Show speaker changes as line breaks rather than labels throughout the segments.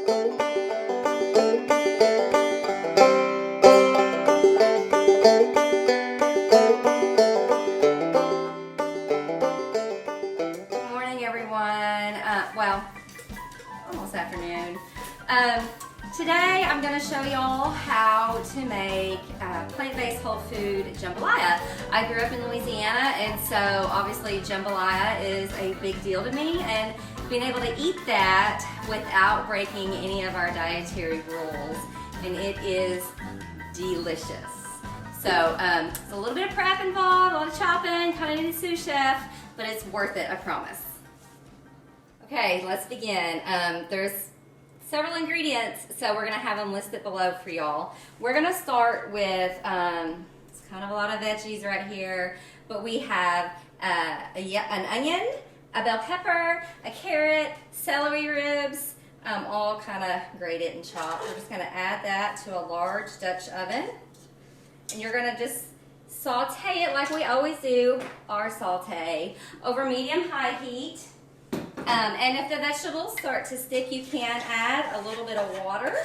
Afternoon. Today I'm going to show y'all how to make plant-based whole food jambalaya. I grew up in Louisiana, and so obviously jambalaya is a big deal to me, and being able to eat that without breaking any of our dietary rules, and it is delicious. So it's a little bit of prep involved, a lot of chopping, kind of need a sous chef, but it's worth it, I promise. Okay, let's begin. There's several ingredients, so we're going to have them listed below for y'all. We're going to start with, it's kind of a lot of veggies right here, but we have an onion, a bell pepper, a carrot, celery ribs, all kind of grated and chopped. We're just going to add that to a large Dutch oven, and you're going to just saute it like we always do our saute over medium-high heat. And if the vegetables start to stick, you can add a little bit of water,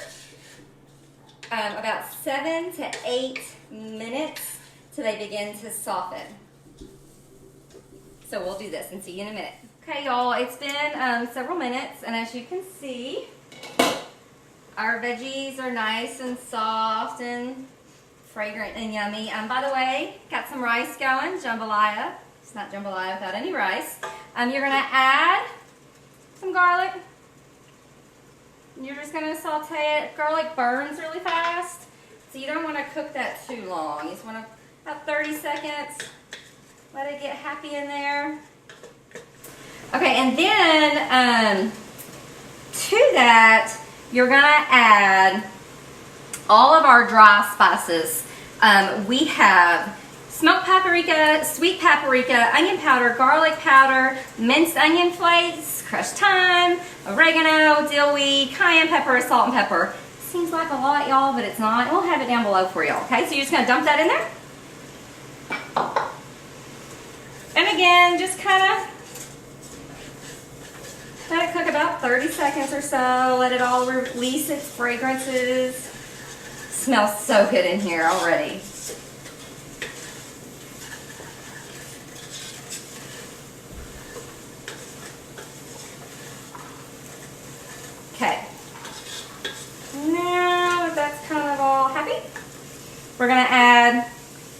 about 7 to 8 minutes till they begin to soften. So we'll do this and see you in a minute. Okay, y'all, it's been several minutes, and as you can see, our veggies are nice and soft and fragrant and yummy. By the way, got some rice going, jambalaya. It's not jambalaya without any rice. You're gonna add some garlic. You're just going to saute it. Garlic burns really fast, so you don't want to cook that too long. You just want to, about 30 seconds, let it get happy in there. Okay, and then to that, you're going to add all of our dry spices. We have smoked paprika, sweet paprika, onion powder, garlic powder, minced onion flakes, crushed thyme, oregano, dill weed, cayenne pepper, salt and pepper. Seems like a lot, y'all, but it's not. And we'll have it down below for y'all, okay? So you're just going to dump that in there. And again, just kind of let it cook about 30 seconds or so. Let it all release its fragrances. Smells so good in here already. Okay, now that that's kind of all happy, we're going to add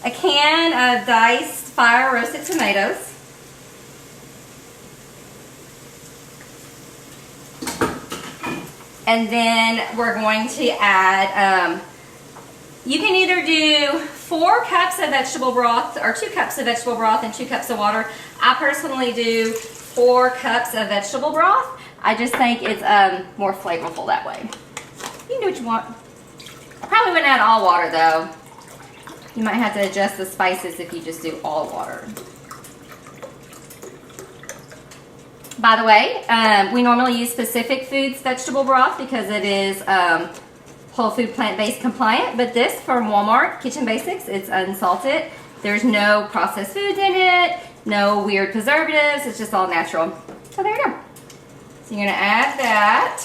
a can of diced fire roasted tomatoes. And then we're going to add, you can either do 4 cups of vegetable broth or 2 cups of vegetable broth and 2 cups of water. I personally do 4 cups of vegetable broth. I just think it's more flavorful that way. You can do what you want. I probably wouldn't add all water though. You might have to adjust the spices if you just do all water. By the way, we normally use Pacific Foods vegetable broth because it is whole food plant-based compliant, but this from Walmart Kitchen Basics, it's unsalted. There's no processed foods in it, no weird preservatives, it's just all natural. So there you go. So you're going to add that.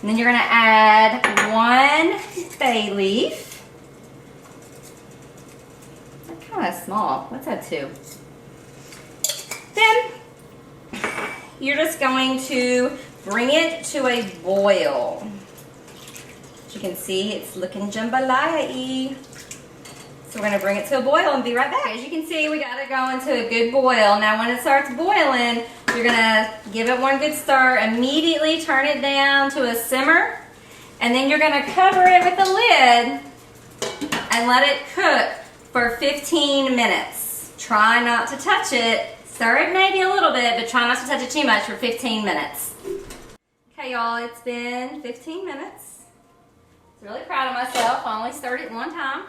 And then you're going to add 1 bay leaf. They're kind of small. Let's add 2. Then you're just going to bring it to a boil. As you can see, it's looking jambalaya-y. So we're going to bring it to a boil and be right back. As you can see, we got it going to a good boil. Now when it starts boiling, you're going to give it one good stir, immediately turn it down to a simmer, and then you're going to cover it with a lid and let it cook for 15 minutes. Try not to touch it. Stir it maybe a little bit, but try not to touch it too much for 15 minutes. Okay, y'all, it's been 15 minutes. I'm really proud of myself. I only stirred it one time.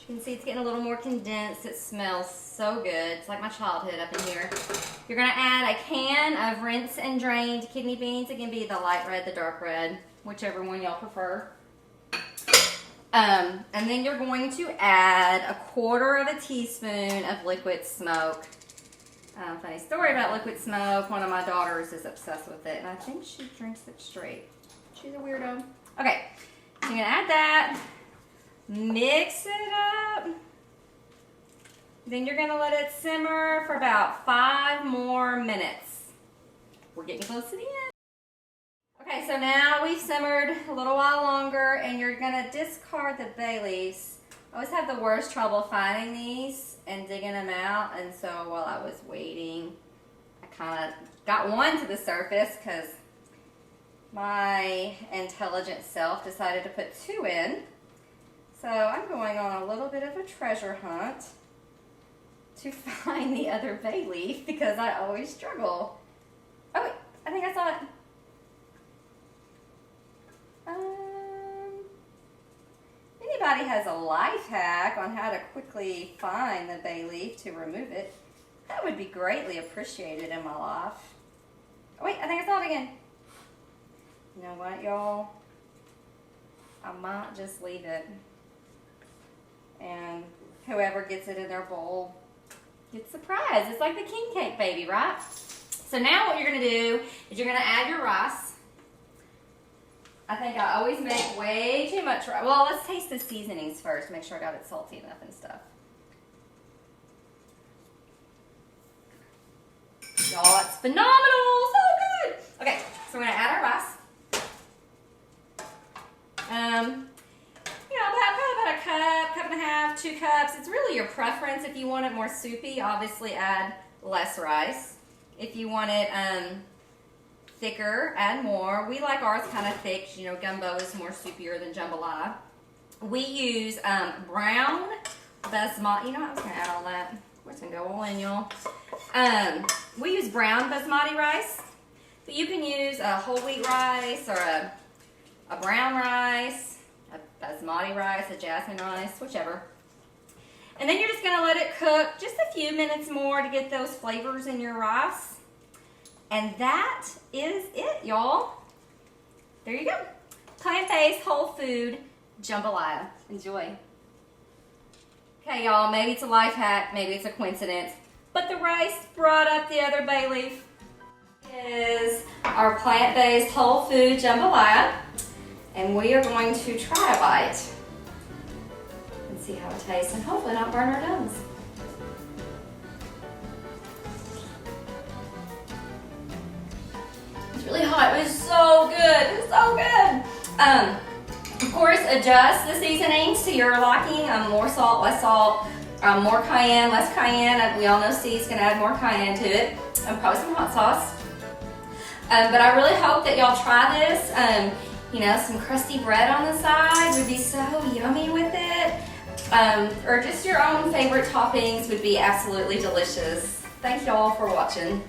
You can see it's getting a little more condensed. It smells so good. It's like my childhood up in here. You're going to add a can of rinsed and drained kidney beans. It can be the light red, the dark red, whichever one y'all prefer. And then you're going to add 1/4 teaspoon of liquid smoke. Funny story about liquid smoke. One of my daughters is obsessed with it, and I think she drinks it straight. She's a weirdo. Okay, so you're gonna add that, mix it up. Then you're gonna let it simmer for about 5 more minutes. We're getting close to the end. Okay, so now we've simmered a little while longer, and you're gonna discard the bay leaves. I always have the worst trouble finding these and digging them out, and so while I was waiting, I kind of got one to the surface because my intelligent self decided to put 2 in. So I'm going on a little bit of a treasure hunt to find the other bay leaf because I always struggle. Oh wait, I think I saw it. Anybody has a life hack on how to quickly find the bay leaf to remove it, that would be greatly appreciated in my life. Oh wait, I think I saw it again. You know what, y'all? I might just leave it. And whoever gets it in their bowl gets the prize. It's like the king cake baby, right? So now what you're gonna do is you're gonna add your rice. I think I always make way too much rice. Well, let's taste the seasonings first. Make sure I got it salty enough and stuff. Y'all, it's phenomenal. So good. Okay, so we're gonna add our rice. You know, about a cup and a half, 2 cups. It's really your preference. If you want it more soupy, obviously add less rice. If you want it thicker, add more. We like ours kind of thick. You know, gumbo is more soupier than jambalaya. We use brown basmati. You know what? I was going to add all that. We're just going to go all in, y'all. We use brown basmati rice. But you can use a whole wheat rice or a brown rice, a basmati rice, a jasmine rice, whichever. And then you're just going to let it cook just a few minutes more to get those flavors in your rice. And that is it, y'all. There you go. Plant-based whole food jambalaya. Enjoy. Okay, y'all, maybe it's a life hack, maybe it's a coincidence, but the rice brought up the other bay leaf. Is our plant-based whole food jambalaya, and we are going to try a bite and see how it tastes, and hopefully not burn our gums. It's really hot. It was so good. It was so good. Of course, adjust the seasonings to your liking. More salt, less salt, more cayenne, less cayenne. We all know Steve's gonna add more cayenne to it, and probably some hot sauce. But I really hope that y'all try this. You know, some crusty bread on the side would be so yummy with it. Or just your own favorite toppings would be absolutely delicious. Thank y'all for watching.